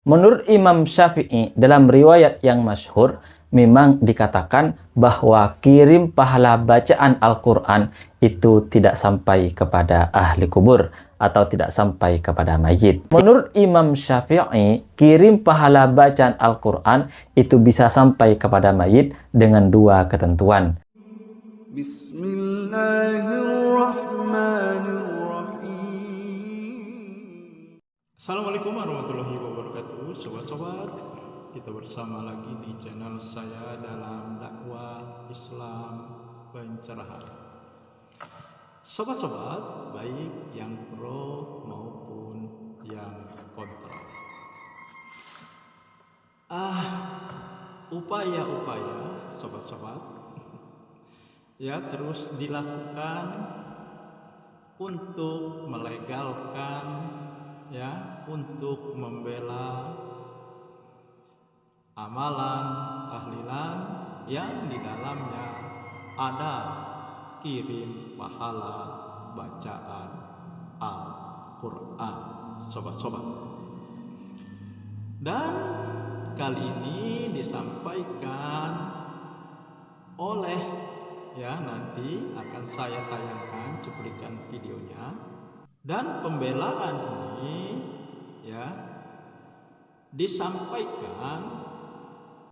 Menurut Imam Syafi'i, dalam riwayat yang masyhur, memang dikatakan bahwa kirim pahala bacaan Al-Quran itu tidak sampai kepada ahli kubur atau tidak sampai kepada mayit. Menurut Imam Syafi'i, kirim pahala bacaan Al-Quran itu bisa sampai kepada mayit dengan dua ketentuan. Assalamualaikum warahmatullahi wabarakatuh, sobat-sobat. Kita bersama lagi di channel saya dalam dakwah Islam pencerahan. Sobat-sobat, baik yang pro maupun yang kontra. Upaya-upaya sobat-sobat ya terus dilakukan untuk melegalkan, ya, untuk membela amalan tahlilan yang di dalamnya ada kirim pahala bacaan Al-Quran, sobat-sobat. Dan kali ini disampaikan oleh, ya, nanti akan saya tayangkan cuplikan videonya. Dan pembelaan ini, ya, disampaikan,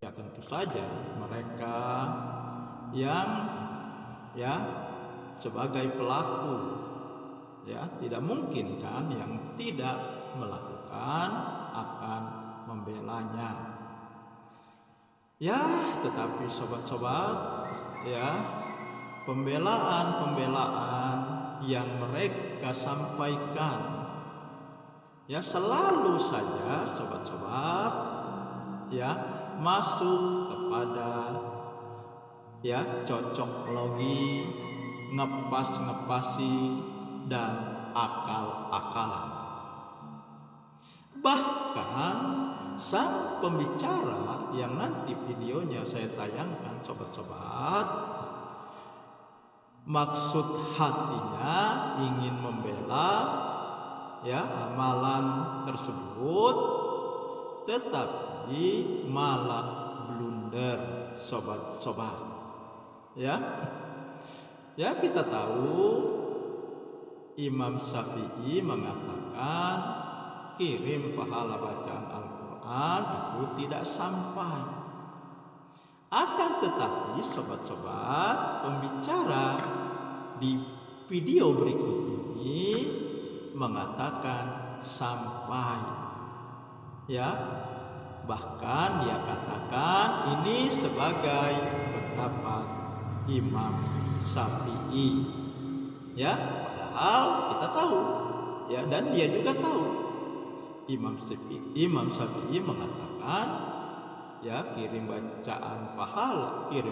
ya, tentu saja mereka yang, ya, sebagai pelaku, ya, tidak mungkin kan yang tidak melakukan akan membelanya. Ya, tetapi sobat-sobat, ya, pembelaan yang mereka sampaikan, ya, selalu saja sobat-sobat, ya, masuk kepada, ya, cocok logi, ngepas-ngepasi, dan akal-akalan. Bahkan sang pembicara yang nanti videonya saya tayangkan, sobat-sobat, maksud hatinya ingin membela, ya, amalan tersebut, tetapi malah blunder, sobat-sobat. Ya, ya, kita tahu Imam Syafi'i mengatakan kirim pahala bacaan Al-Quran itu tidak sampai. Akan tetapi sobat-sobat, pembicara di video berikut ini mengatakan sampai, ya, bahkan dia katakan ini sebagai pendapat Imam Syafi'i, ya, padahal kita tahu, ya, dan dia juga tahu Imam Syafi'i mengatakan, ya, kirim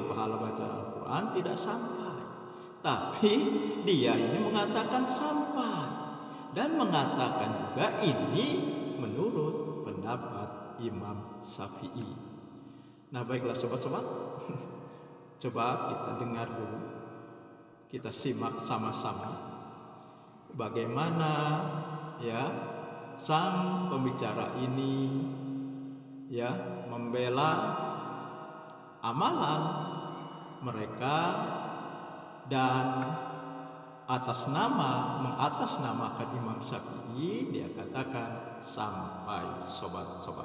pahala bacaan Al-Quran tidak sampai. Tapi dia ini mengatakan sampai, dan mengatakan juga ini menurut pendapat Imam Syafi'i. Nah, baiklah sobat-sobat, coba kita dengar dulu, kita simak sama-sama bagaimana, ya, sang pembicara ini, ya, membela amalan mereka dan mengatasnamakan Imam Syafi'i, dia katakan sampai, sobat-sobat.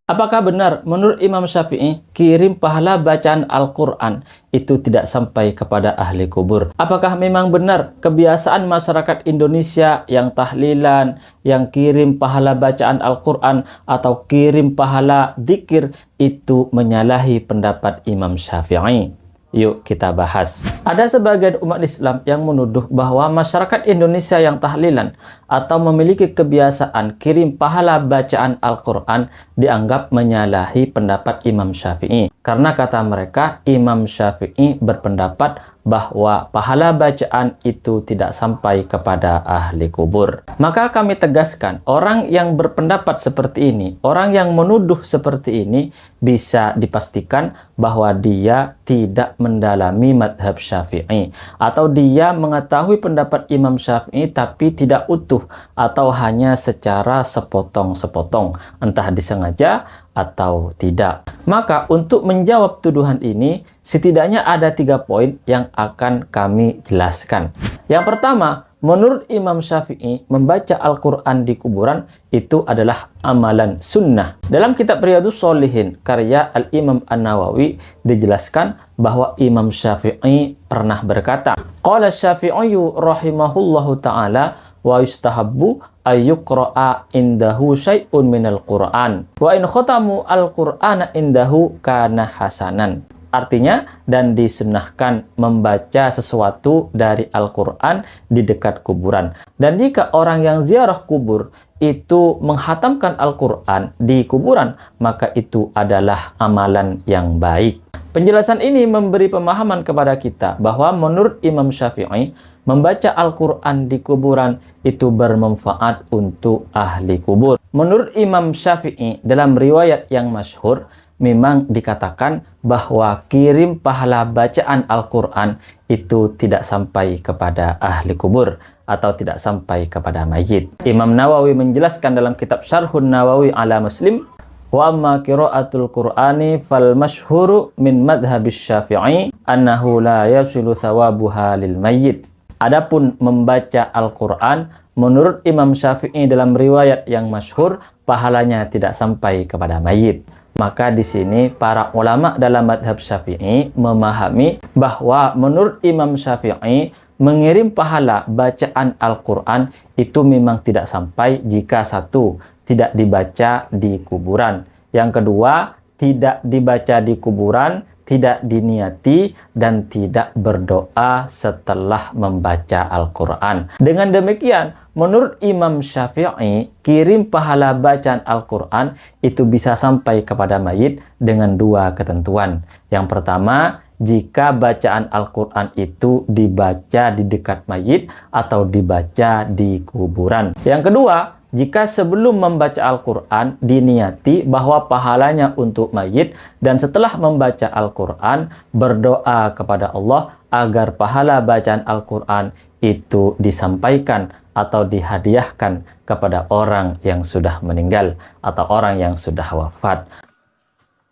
Apakah benar menurut Imam Syafi'i kirim pahala bacaan Al-Quran itu tidak sampai kepada ahli kubur? Apakah memang benar kebiasaan masyarakat Indonesia yang tahlilan, yang kirim pahala bacaan Al-Quran atau kirim pahala dzikir itu menyalahi pendapat Imam Syafi'i? Yuk kita bahas. Ada sebagian umat Islam yang menuduh bahwa masyarakat Indonesia yang tahlilan atau memiliki kebiasaan kirim pahala bacaan Al-Quran dianggap menyalahi pendapat Imam Syafi'i. Karena kata mereka, Imam Syafi'i berpendapat bahwa pahala bacaan itu tidak sampai kepada ahli kubur. Maka kami tegaskan, orang yang berpendapat seperti ini, orang yang menuduh seperti ini, bisa dipastikan bahwa dia tidak mendalami madhab Syafi'i, atau dia mengetahui pendapat Imam Syafi'i tapi tidak utuh utuh atau hanya secara sepotong-sepotong, entah disengaja atau tidak. Maka untuk menjawab tuduhan ini, setidaknya ada 3 poin yang akan kami jelaskan. Yang pertama, menurut Imam Syafi'i, membaca Al-Quran di kuburan itu adalah amalan sunnah. Dalam kitab Riyadhus Shalihin, karya Al-Imam An-Nawawi, dijelaskan bahwa Imam Syafi'i pernah berkata, Qala Syafi'iyu rahimahullahu ta'ala wa yustahabbu ayyuqra'a indahu syai'un minal Qur'an wa in khatamu al-Qur'ana indahu kana hasanan. Artinya, dan disunnahkan membaca sesuatu dari Al-Quran di dekat kuburan. Dan jika orang yang ziarah kubur itu menghatamkan Al-Quran di kuburan, maka itu adalah amalan yang baik. Penjelasan ini memberi pemahaman kepada kita bahwa menurut Imam Syafi'i, membaca Al-Quran di kuburan itu bermanfaat untuk ahli kubur. Menurut Imam Syafi'i, dalam riwayat yang masyhur, memang dikatakan bahwa kirim pahala bacaan Al-Quran itu tidak sampai kepada ahli kubur atau tidak sampai kepada mayit. Imam Nawawi menjelaskan dalam kitab Syarhun Nawawi ala Muslim, wa amma qiraatul Qur'ani fal masyhuru min madhhabis Syafi'i annahu la yasilu thawabuha lil mayyit. Adapun membaca Al-Quran, menurut Imam Syafi'i dalam riwayat yang masyhur, pahalanya tidak sampai kepada mayit. Maka di sini para ulama dalam madhab Syafi'i memahami bahwa menurut Imam Syafi'i mengirim pahala bacaan Al-Quran itu memang tidak sampai jika satu, tidak dibaca di kuburan. Yang kedua, tidak dibaca di kuburan, tidak diniati, dan tidak berdoa setelah membaca Al-Quran. Dengan demikian, menurut Imam Syafi'i, kirim pahala bacaan Al-Quran itu bisa sampai kepada mayit dengan 2 ketentuan. Yang pertama, jika bacaan Al-Quran itu dibaca di dekat mayit atau dibaca di kuburan. Yang kedua, jika sebelum membaca Al-Quran diniati bahwa pahalanya untuk mayit, dan setelah membaca Al-Quran berdoa kepada Allah agar pahala bacaan Al-Quran itu disampaikan atau dihadiahkan kepada orang yang sudah meninggal atau orang yang sudah wafat.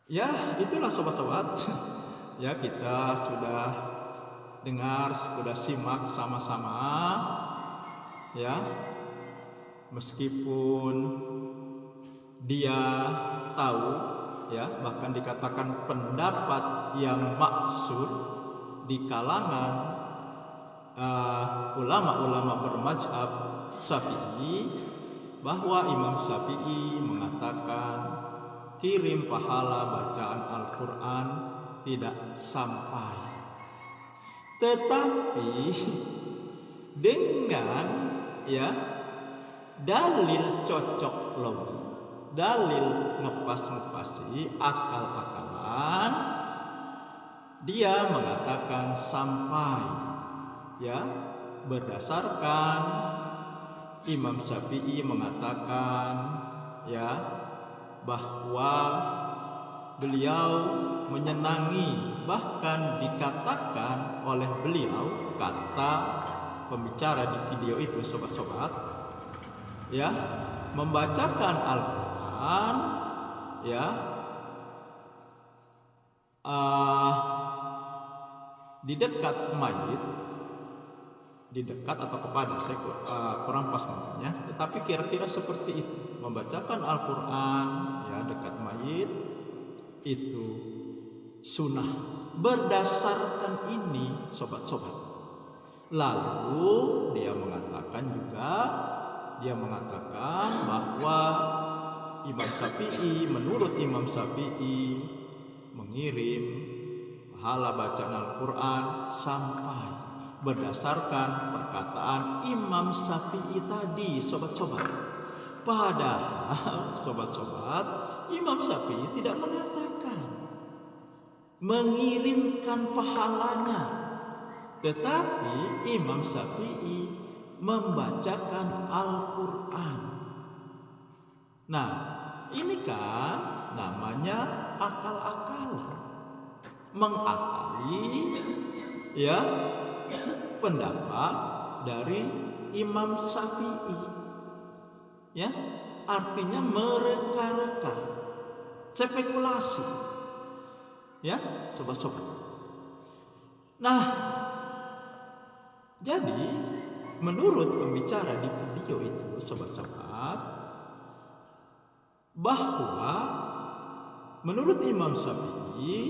Ya, itulah sobat-sobat. Ya, kita sudah dengar, sudah simak sama-sama. Ya, meskipun dia tahu, ya, bahkan dikatakan pendapat yang maksud di kalangan ulama-ulama bermadzhab Syafi'i, bahwa Imam Syafi'i mengatakan kirim pahala bacaan Al-Quran tidak sampai. Tetapi dengan, ya, dalil cocok logi, dalil ngepas-ngepasi akal-akalan, dia mengatakan sampai, ya, berdasarkan Imam Syafi'i mengatakan, ya, bahwa beliau menyenangi, bahkan dikatakan oleh beliau, kata pembicara di video itu sobat-sobat, ya, membacakan Al-Quran, ya, di dekat mayit, di dekat atau kepada, saya kurang pas maksudnya, tetapi kira-kira seperti itu, membacakan Al-Quran, ya, dekat mayit itu sunnah. Berdasarkan ini sobat-sobat, lalu dia mengatakan juga, dia mengatakan bahwa Imam Syafi'i, menurut Imam Syafi'i, mengirim pahala bacaan Al-Quran sampai, berdasarkan perkataan Imam Syafi'i tadi sobat-sobat. Padahal sobat-sobat, Imam Syafi'i tidak mengatakan mengirimkan pahalanya, tetapi Imam Syafi'i membacakan Al-Quran. Nah, ini kan namanya akal-akalan, mengakali, ya, pendapat dari Imam Syafi'i. Ya, artinya mereka-reka, spekulasi. Ya, sobat-sobat. Nah, jadi menurut pembicara di video itu, sobat-sobat, bahwa menurut Imam Syafi'i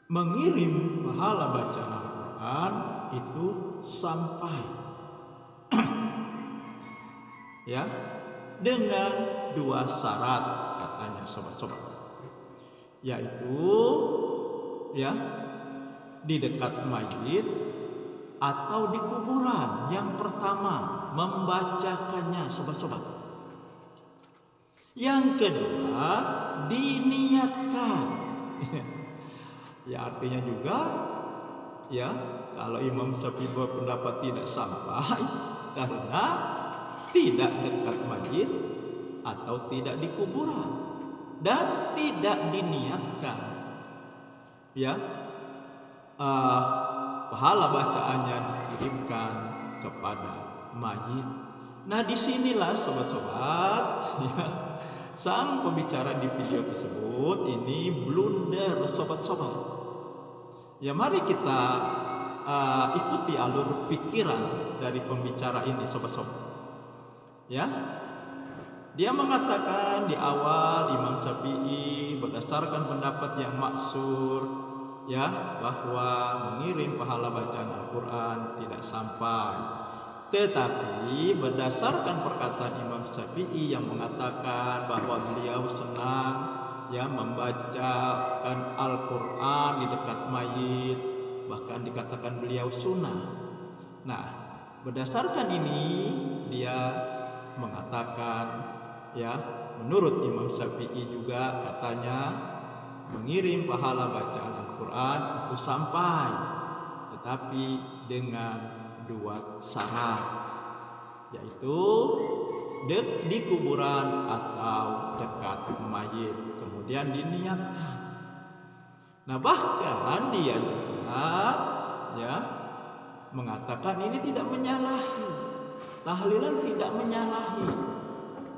mengirim pahala bacaan Al-Quran itu sampai ya, dengan 2 syarat katanya, sobat-sobat, yaitu ya di dekat mayit atau di kuburan yang pertama membacakannya, sobat-sobat. Yang kedua diniatkan. Ya, artinya juga ya, kalau Imam Syafi'i berpendapat tidak sampai karena tidak dekat mayit atau tidak di kuburan dan tidak diniatkan ya, pahala bacaannya dikirimkan kepada mayit. Nah, disinilah sobat-sobat ya, sang pembicara di video tersebut ini blunder, sobat-sobat. Ya, mari kita ikuti alur pikiran dari pembicara ini, sobat-sobat. Ya, dia mengatakan di awal Imam Syafi'i berdasarkan pendapat yang maksur ya, bahwa mengirim pahala bacaan Al-Quran tidak sampai. Tetapi berdasarkan perkataan Imam Syafi'i yang mengatakan bahwa beliau senang ya membacakan Al-Quran di dekat mayit, bahkan dikatakan beliau sunnah. Nah, berdasarkan ini dia mengatakan ya, menurut Imam Syafi'i juga katanya mengirim pahala bacaan Al-Quran itu sampai, tetapi dengan 2 syarat, yaitu di kuburan atau dekat mayit, kemudian diniatkan. Nah, bahkan dia juga ya mengatakan ini tidak menyalahi, tahlilan tidak menyalahi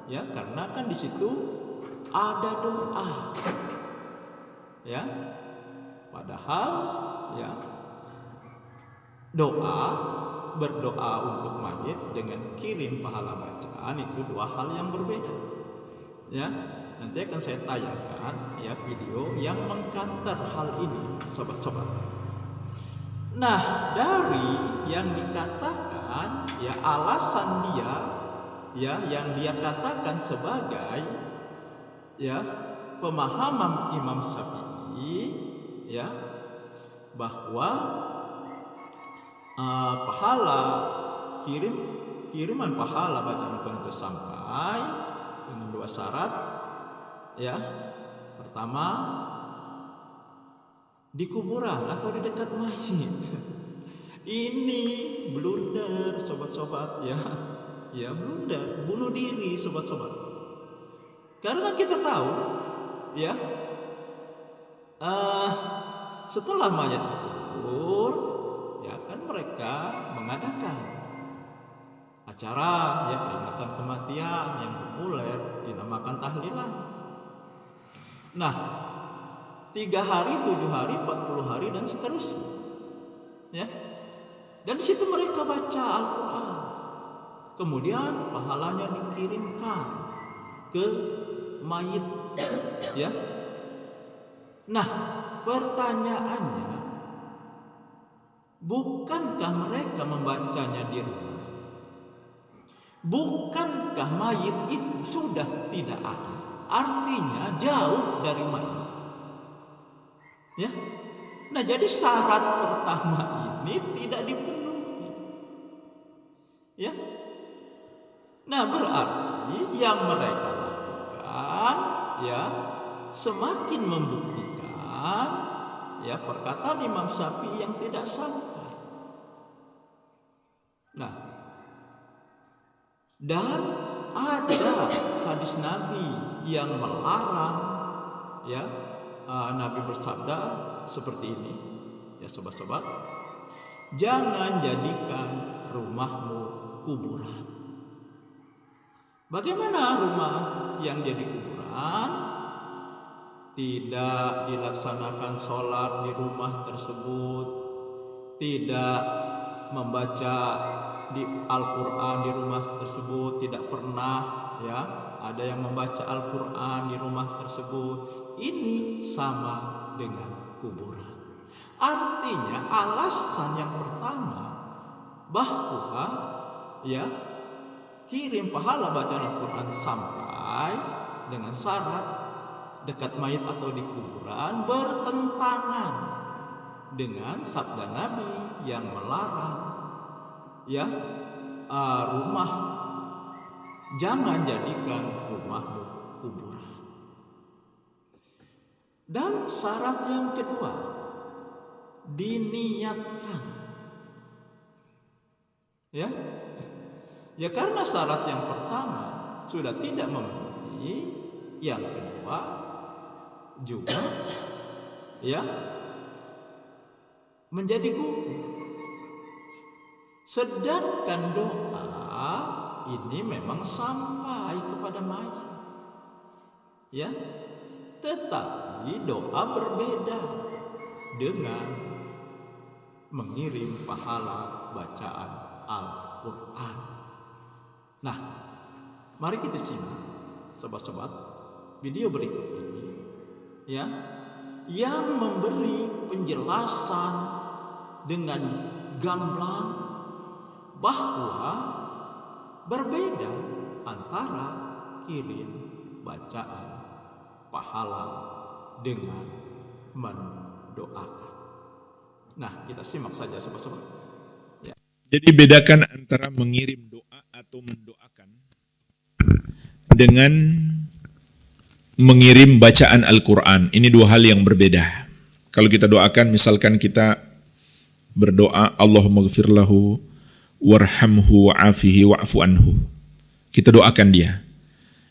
ya, karena kan di situ ada doa ya, padahal ya berdoa untuk mayit dengan kirim pahala bacaan itu 2 hal yang berbeda ya. Nanti akan saya tayangkan ya video yang mengkantar hal ini, sobat-sobat. Nah, dari yang dikatakan ya, alasan dia ya, yang dia katakan sebagai ya pemahaman Imam Syafi'i ya, bahwa kiriman pahala bacaan Al-Quran itu sampai dengan 2 syarat ya. Pertama, di kuburan atau di dekat mayit. Ini blunder, sobat-sobat ya. Ya, blunder, bunuh diri, sobat-sobat. Karena kita tahu ya, setelah mayat dikubur ya kan mereka mengadakan acara ya, peringatan kematian yang populer dinamakan tahlilan. Nah, 3 hari, 7 hari, 40 hari dan seterusnya ya. Dan di situ mereka baca Al-Quran, kemudian pahalanya dikirimkan ke mayit ya. Nah, pertanyaannya, bukankah mereka membacanya di rumah? Bukankah mayit itu sudah tidak ada? Artinya jauh dari mayit ya. Nah, jadi syarat pertama ini tidak dipenuhi ya. Nah, berarti yang mereka lakukan ya semakin membuktikan ya perkataan Imam Syafi'i yang tidak sampai. Nah, dan ada hadis Nabi yang melarang ya, Nabi bersabda seperti ini ya, sobat-sobat, jangan jadikan rumahmu kuburan. Bagaimana rumah yang jadi kuburan? Tidak dilaksanakan sholat di rumah tersebut, tidak membaca di Al-Quran di rumah tersebut, tidak pernah ya ada yang membaca Al-Quran di rumah tersebut. Ini sama dengan kuburan. Artinya alasan yang pertama bahwa ya kirim pahala bacaan Al-Quran sampai dengan syarat dekat mayit atau di kuburan bertentangan dengan sabda Nabi yang melarang ya rumah, jangan jadikan rumahmu kuburan. Dan syarat yang kedua, diniatkan. Ya karena syarat yang pertama sudah tidak memenuhi, yang kedua juga ya menjadi gugur. Sedangkan doa ini memang sampai kepada mayit, ya. Tetapi doa berbeda dengan mengirim pahala bacaan Al-Quran. Nah, mari kita simak sobat-sobat video berikut ini, ya, yang memberi penjelasan dengan gamblang bahwa berbeda antara kirim bacaan pahala dengan mendoakan. Nah, kita simak saja sobat-sobat. Ya. Jadi bedakan antara mengirim doa atau mendoakan dengan mengirim bacaan Al-Quran. Ini dua hal yang berbeda. Kalau kita doakan, misalkan kita berdoa, Allahumma ghfir lahu warhamhu wa'afihi wa'fu anhu. Kita doakan dia.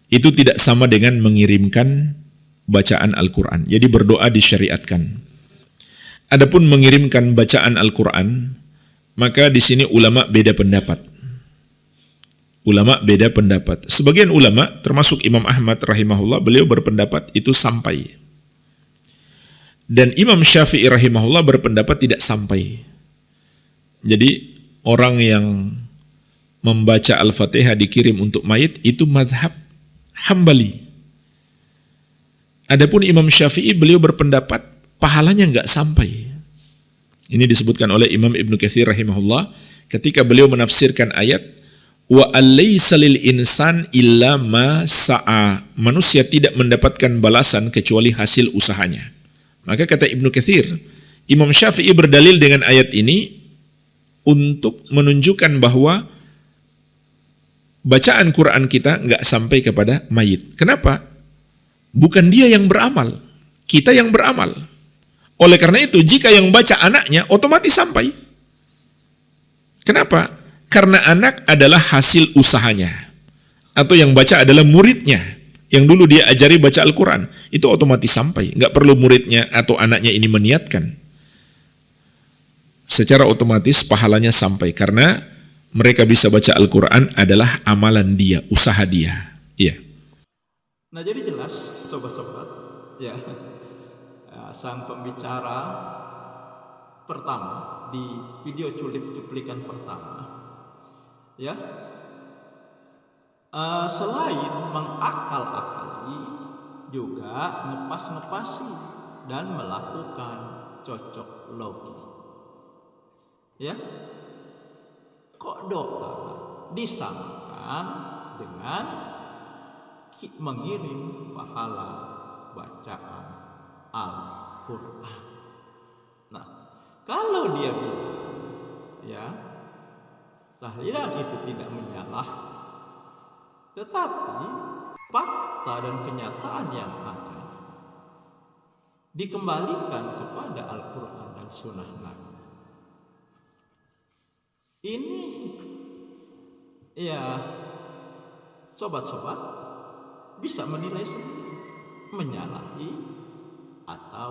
Itu tidak sama dengan mengirimkan bacaan Al-Quran. Jadi berdoa disyariatkan. Adapun mengirimkan bacaan Al-Quran, maka di sini ulama beda pendapat. Ulama beda pendapat. Sebagian ulama, termasuk Imam Ahmad rahimahullah, beliau berpendapat itu sampai. Dan Imam Syafi'i rahimahullah berpendapat tidak sampai. Jadi orang yang membaca Al-Fatihah dikirim untuk mayit itu madhab Hambali. Adapun Imam Syafi'i beliau berpendapat pahalanya enggak sampai. Ini disebutkan oleh Imam Ibnu Katsir rahimahullah ketika beliau menafsirkan ayat wa alaysa lil insan illa ma sa'a. Manusia tidak mendapatkan balasan kecuali hasil usahanya. Maka kata Ibnu Katsir, Imam Syafi'i berdalil dengan ayat ini untuk menunjukkan bahwa bacaan Quran kita enggak sampai kepada mayit. Kenapa? Bukan dia yang beramal, kita yang beramal. Oleh karena itu, jika yang baca anaknya, otomatis sampai. Kenapa? Karena anak adalah hasil usahanya. Atau yang baca adalah muridnya, yang dulu dia ajari baca Al-Quran. Itu otomatis sampai. Nggak perlu muridnya atau anaknya ini meniatkan. Secara otomatis pahalanya sampai. Karena mereka bisa baca Al-Quran adalah amalan dia, usaha dia. Iya. Nah, jadi jelas sobat-sobat, ya, sang pembicara pertama di video cuplikan pertama, ya, selain mengakal-akali juga ngepas-ngepasi dan melakukan cocok logi, ya. Kok doa disamakan dengan mengirim pahala bacaan Al-Quran? Nah, kalau dia bilang, ya, tahlilan itu tidak menyalah, tetapi fakta dan kenyataan yang ada dikembalikan kepada Al-Quran dan Sunnah Nabi. Ini, ya, sobat-sobat bisa menilai sendiri, menyalahi atau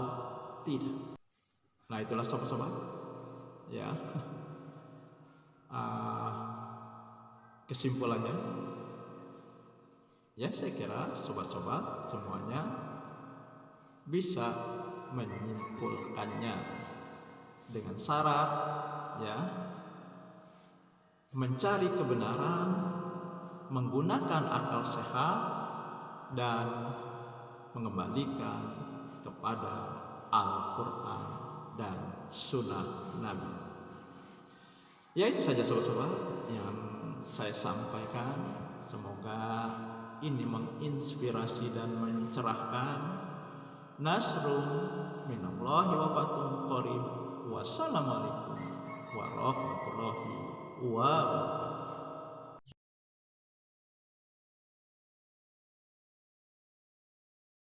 tidak. Nah, itulah sobat-sobat, ya. Kesimpulannya, ya saya kira sobat-sobat semuanya bisa menyimpulkannya dengan syarat ya mencari kebenaran, menggunakan akal sehat dan mengembalikan kepada Al-Quran dan Sunnah Nabi. Ya, itu saja sobat-sobat yang saya sampaikan. Semoga ini menginspirasi dan mencerahkan. Nasrun minallahi wa fathun qarib. Wassalamualaikum warahmatullahi wabarakatuh.